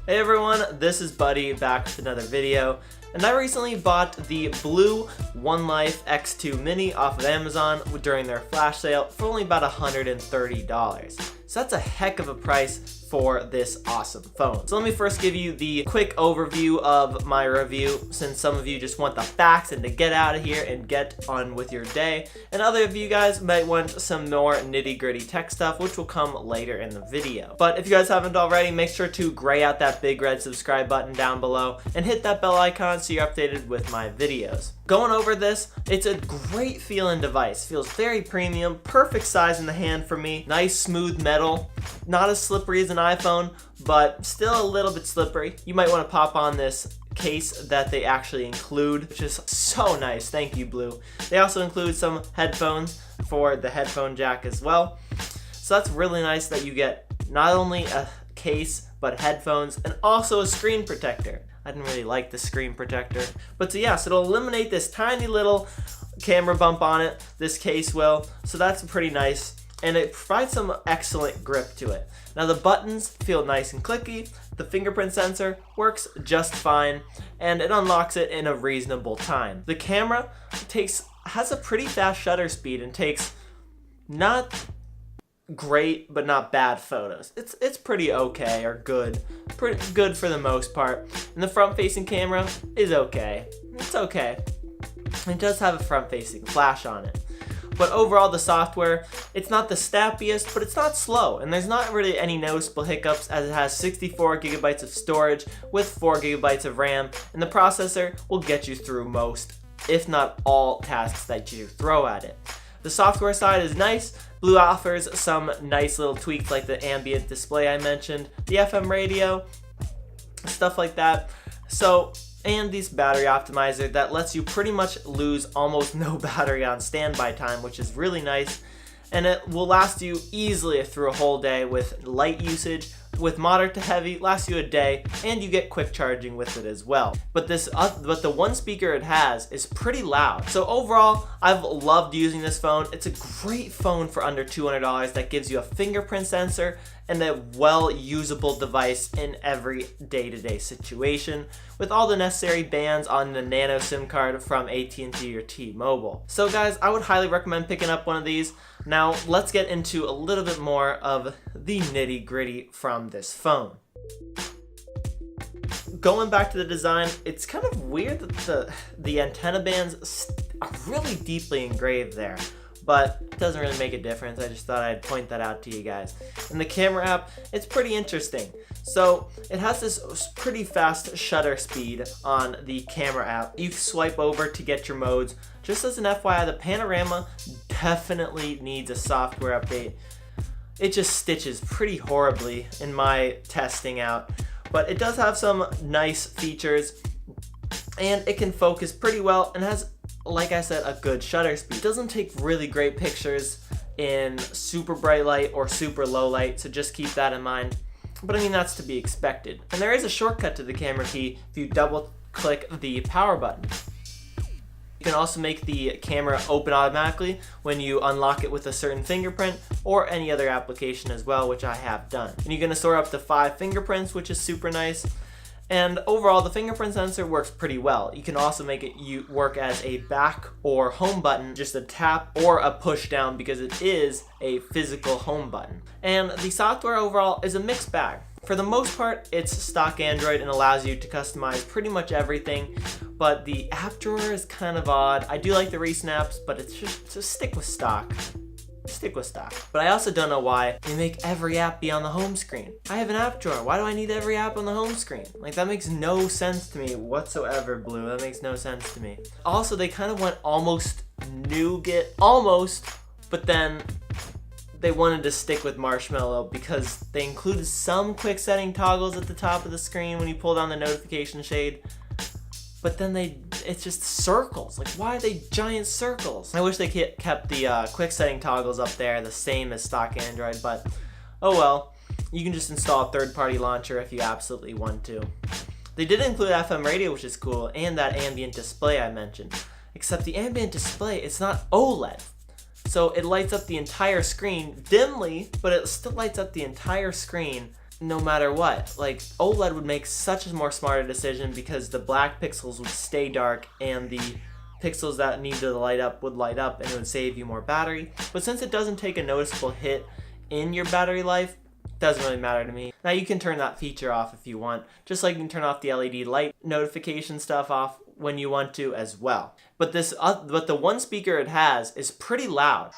Hey everyone, this is Buddy back with another video, and I recently bought the BLU One Life X2 Mini off of Amazon during their flash sale for only about $130. So that's a heck of a price for this awesome phone. So let me first give you the quick overview of my review, since some of you just want the facts and to get out of here and get on with your day, and other of you guys might want some more nitty-gritty tech stuff, which will come later in the video. But if you guys haven't already, make sure to gray out that big red subscribe button down below and hit that bell icon so you're updated with my videos. Going over this, it's a great feeling device. Feels very premium, perfect size in the hand for me. Nice smooth metal, not as slippery as an iPhone, but still a little bit slippery. You might want to pop on this case that they actually include, which is so nice. Thank you, BLU. They also include some headphones for the headphone jack as well. So that's really nice that you get not only a case, but headphones and also a screen protector. I didn't really like the screen protector, but so yeah, so it'll eliminate this tiny little camera bump on it, this case will, so that's pretty nice, and it provides some excellent grip to it. Now the buttons feel nice and clicky, the fingerprint sensor works just fine, and it unlocks it in a reasonable time. The camera has a pretty fast shutter speed and takes not great but not bad photos. It's pretty okay, or good. Pretty good for the most part. And the front facing camera is okay. It's okay. It does have a front facing flash on it. But overall the software, it's not the snappiest, but it's not slow, and there's not really any noticeable hiccups, as it has 64 gigabytes of storage with 4 gigabytes of RAM, and the processor will get you through most, if not all, tasks that you throw at it. The software side is nice. BLU offers some nice little tweaks like the ambient display I mentioned, the FM radio, stuff like that. So, and this battery optimizer that lets you pretty much lose almost no battery on standby time, which is really nice. And it will last you easily through a whole day with light usage. With moderate to heavy, lasts you a day, and you get quick charging with it as well. But the one speaker it has is pretty loud. So overall, I've loved using this phone. It's a great phone for under $200 that gives you a fingerprint sensor and a well-usable device in every day-to-day situation, with all the necessary bands on the nano SIM card from AT&T or T-Mobile. So guys, I would highly recommend picking up one of these. Now let's get into a little bit more of the nitty-gritty from this phone. Going back to the design, it's kind of weird that the antenna bands are really deeply engraved there, but it doesn't really make a difference. I just thought I'd point that out to you guys. And the camera app, it's pretty interesting. So it has this pretty fast shutter speed on the camera app. You swipe over to get your modes. Just as an FYI, the panorama definitely needs a software update. It just stitches pretty horribly in my testing out, but it does have some nice features, and it can focus pretty well and has, like I said, a good shutter speed. It doesn't take really great pictures in super bright light or super low light, so just keep that in mind. But I mean, that's to be expected. And there is a shortcut to the camera key if you double click the power button. You can also make the camera open automatically when you unlock it with a certain fingerprint or any other application as well, which I have done. And you're going to store up to 5 fingerprints, which is super nice. And overall, the fingerprint sensor works pretty well. You can also make it work as a back or home button, just a tap or a push down, because it is a physical home button. And the software overall is a mixed bag. For the most part, it's stock Android and allows you to customize pretty much everything, but the app drawer is kind of odd. I do like the recent apps, but it's just stick with stock. Stick with stock. But I also don't know why they make every app be on the home screen. I have an app drawer. Why do I need every app on the home screen? Like, that makes no sense to me whatsoever, BLU. That makes no sense to me. Also, they kind of went almost nougat, almost, but then they wanted to stick with Marshmallow because they included some quick setting toggles at the top of the screen when you pull down the notification shade, but then it's just circles. Like, why are they giant circles? I wish they kept the quick setting toggles up there the same as stock Android, but oh well. You can just install a third-party launcher if you absolutely want to. They did include FM radio, which is cool, and that ambient display I mentioned. Except the ambient display, it's not OLED. So it lights up the entire screen dimly, but it still lights up the entire screen no matter what. Like, OLED would make such a more smarter decision because the black pixels would stay dark and the pixels that need to light up would light up, and it would save you more battery. But since it doesn't take a noticeable hit in your battery life, it doesn't really matter to me. Now you can turn that feature off if you want, just like you can turn off the LED light notification stuff off when you want to as well. But the one speaker it has is pretty loud.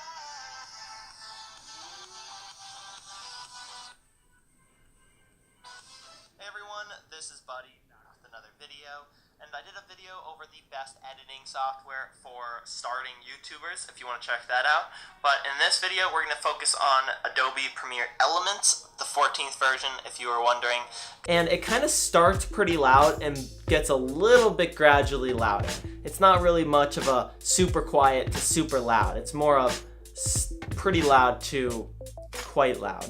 Hey everyone, this is Buddy with another video, and I did a video over the best editing software for starting YouTubers, if you want to check that out. But in this video, we're going to focus on Adobe Premiere Elements, the 14th version, if you were wondering. And it kind of starts pretty loud and gets a little bit gradually louder. It's not really much of a super quiet to super loud. It's more of pretty loud to quite loud,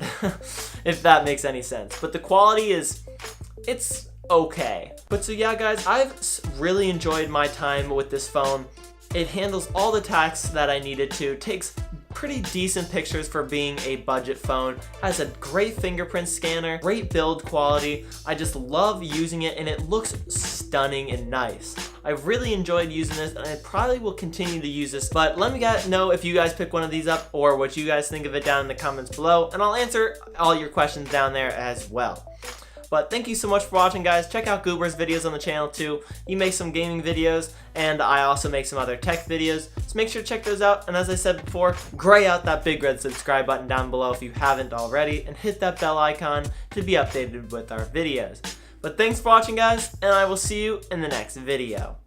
if that makes any sense. But the quality it's okay. But so yeah guys, I've really enjoyed my time with this phone. It handles all the tasks that I needed to, takes pretty decent pictures for being a budget phone, has a great fingerprint scanner, great build quality. I just love using it and it looks stunning and nice. I've really enjoyed using this and I probably will continue to use this, but let me know if you guys pick one of these up or what you guys think of it down in the comments below, and I'll answer all your questions down there as well. But thank you so much for watching, guys. Check out Goober's videos on the channel too. He makes some gaming videos, and I also make some other tech videos. So make sure to check those out. And as I said before, gray out that big red subscribe button down below if you haven't already, and hit that bell icon to be updated with our videos. But thanks for watching, guys, and I will see you in the next video.